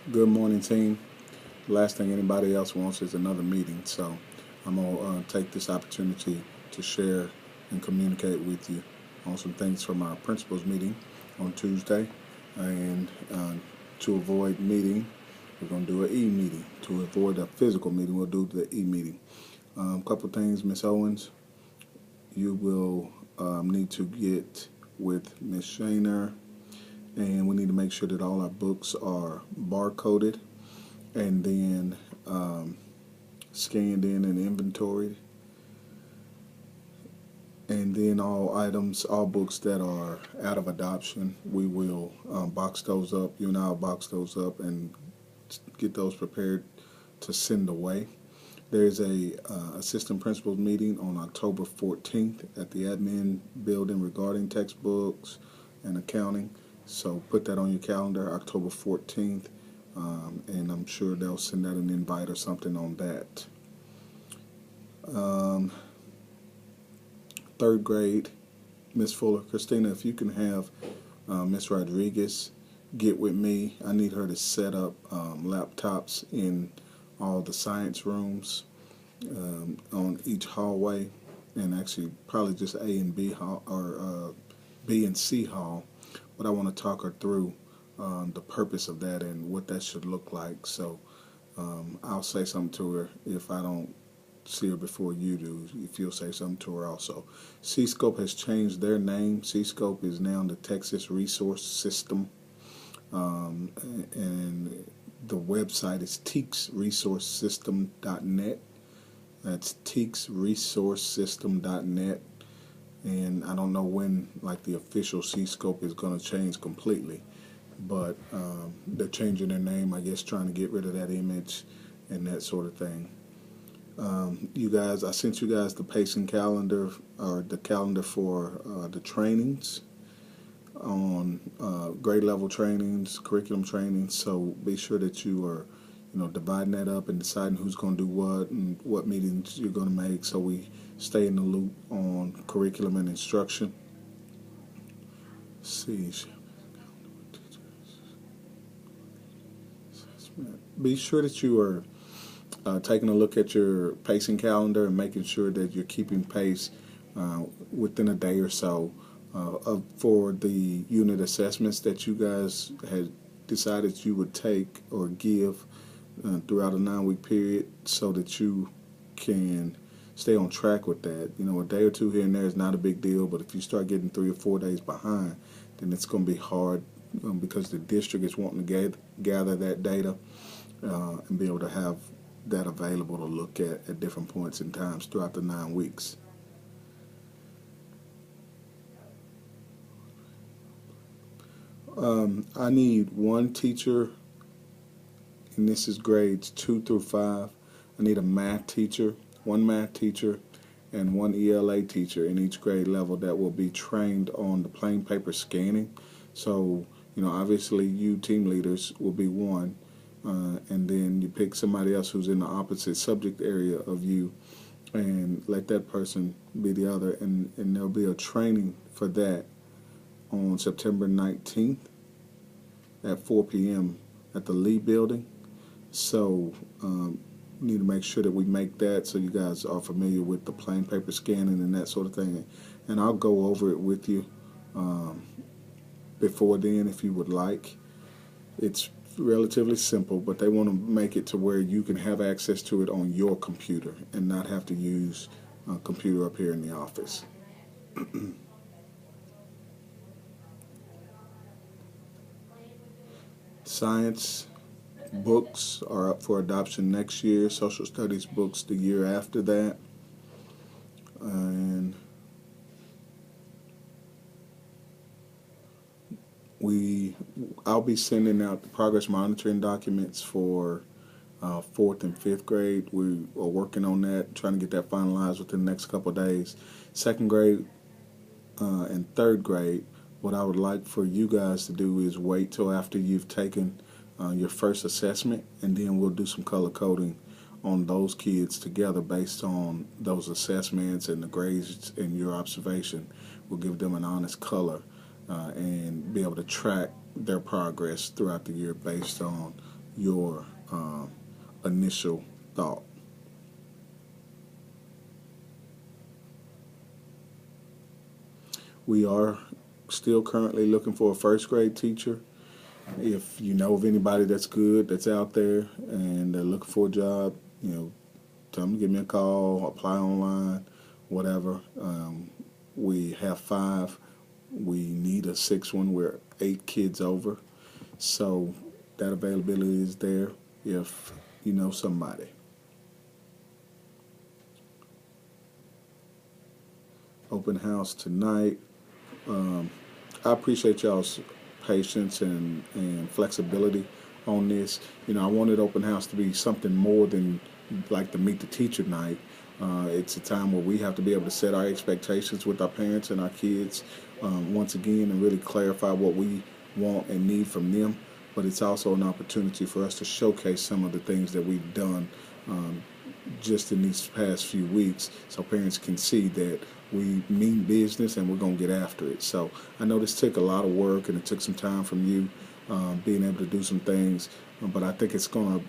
Good morning, team. Last thing anybody else wants is another meeting, so I'm gonna take this opportunity to share and communicate with you on some things from our principals meeting on Tuesday. And to avoid meeting, we're gonna do an e-meeting. To avoid a physical meeting, we'll do the e-meeting. Couple things, Miss Owens. You will need to get with Miss Shaner, and we need to make sure that all our books are barcoded and then scanned in and inventoried. And then all items, all books that are out of adoption, we will box those up. You and I will box those up and get those prepared to send away. There's a assistant principals meeting on October 14th at the admin building regarding textbooks and accounting. So put that on your calendar, October 14th, and I'm sure they'll send out an invite or something on that. Third grade, Miss Fuller, Christina, if you can have Miss Rodriguez get with me. I need her to set up laptops in all the science rooms on each hallway, and actually probably just A and B hall or B and C hall. But I want to talk her through the purpose of that and what that should look like. So I'll say something to her if I don't see her before you do, if you'll say something to her also. C-Scope has changed their name. C-Scope is now the Texas Resource System, and the website is teacsresourcesystem.net. That's teacsresourcesystem.net. And I don't know when like the official C-Scope is going to change completely, but they're changing their name, I guess, trying to get rid of that image and that sort of thing. You guys, I sent you guys the pacing calendar, or the calendar for the trainings on grade level trainings, curriculum trainings. So be sure that you are, dividing that up and deciding who's going to do what and what meetings you're going to make, so we stay in the loop on curriculum and instruction. Let's see. Be sure that you are taking a look at your pacing calendar and making sure that you're keeping pace within a day or so for the unit assessments that you guys had decided you would take or give throughout a 9-week period, so that you can stay on track with that. A day or two here and there is not a big deal, but if you start getting 3 or 4 days behind, then it's going to be hard because the district is wanting to gather that data and be able to have that available to look at different points in times throughout the 9 weeks. I need one teacher, and this is grades 2 through 5. I need a math teacher, one math teacher, and one ELA teacher in each grade level that will be trained on the plain paper scanning. So, obviously you team leaders will be one, and then you pick somebody else who's in the opposite subject area of you and let that person be the other, and there'll be a training for that on September 19th at 4 p.m. at the Lee Building. So we need to make sure that we make that so you guys are familiar with the plain paper scanning and that sort of thing. And I'll go over it with you before then if you would like. It's relatively simple, but they want to make it to where you can have access to it on your computer and not have to use a computer up here in the office. Science books are up for adoption next year. Social studies books the year after that. And I'll be sending out the progress monitoring documents for 4th and 5th grade. We are working on that, trying to get that finalized within the next couple of days. 2nd grade and 3rd grade, what I would like for you guys to do is wait till after you've taken your first assessment, and then we'll do some color coding on those kids together based on those assessments and the grades and your observation. We'll give them an honest color and be able to track their progress throughout the year based on your initial thought. We are still currently looking for a first grade teacher. If you know of anybody that's good, that's out there, and they're looking for a job, tell them to give me a call, apply online, whatever. We have 5. We need a 6th one. We're 8 kids over. So that availability is there if you know somebody. Open house tonight. I appreciate y'all's patience and flexibility on this. I wanted open house to be something more than like the meet the teacher night. It's a time where we have to be able to set our expectations with our parents and our kids once again, and really clarify what we want and need from them. But it's also an opportunity for us to showcase some of the things that we've done just in these past few weeks, so parents can see that we mean business and we're going to get after it. So I know this took a lot of work and it took some time from you being able to do some things, but I think it's going to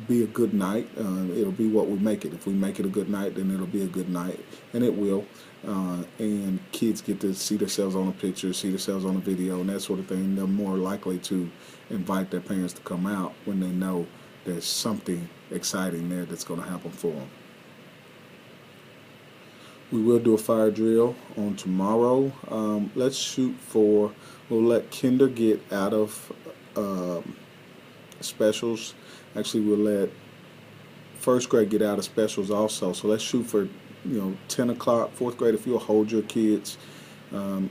be a good night. It'll be what we make it. If we make it a good night, then it'll be a good night, and it will. And kids get to see themselves on a picture, see themselves on a video, and that sort of thing. They're more likely to invite their parents to come out when they know there's something exciting there that's going to happen for them. We will do a fire drill on tomorrow. Let's shoot for, we'll let kinder get out of specials. Actually, we'll let first grade get out of specials also. So let's shoot for 10 o'clock. Fourth grade, if you'll hold your kids from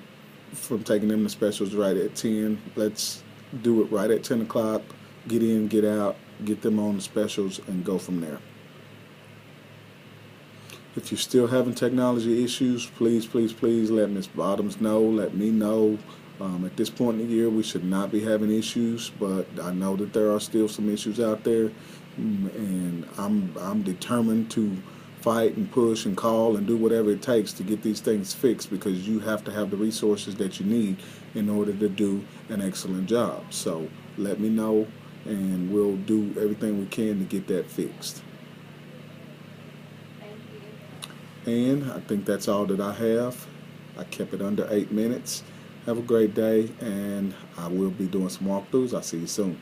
taking them to specials right at 10, let's do it right at 10 o'clock. Get in, get out, get them on the specials, and go from there. If you're still having technology issues, please, please, please let Ms. Bottoms know. Let me know. At this point in the year, we should not be having issues, but I know that there are still some issues out there, and I'm determined to fight and push and call and do whatever it takes to get these things fixed, because you have to have the resources that you need in order to do an excellent job. So let me know, and we'll do everything we can to get that fixed. And I think that's all that I have. I kept it under 8 minutes. Have a great day, and I will be doing some walkthroughs. I'll see you soon.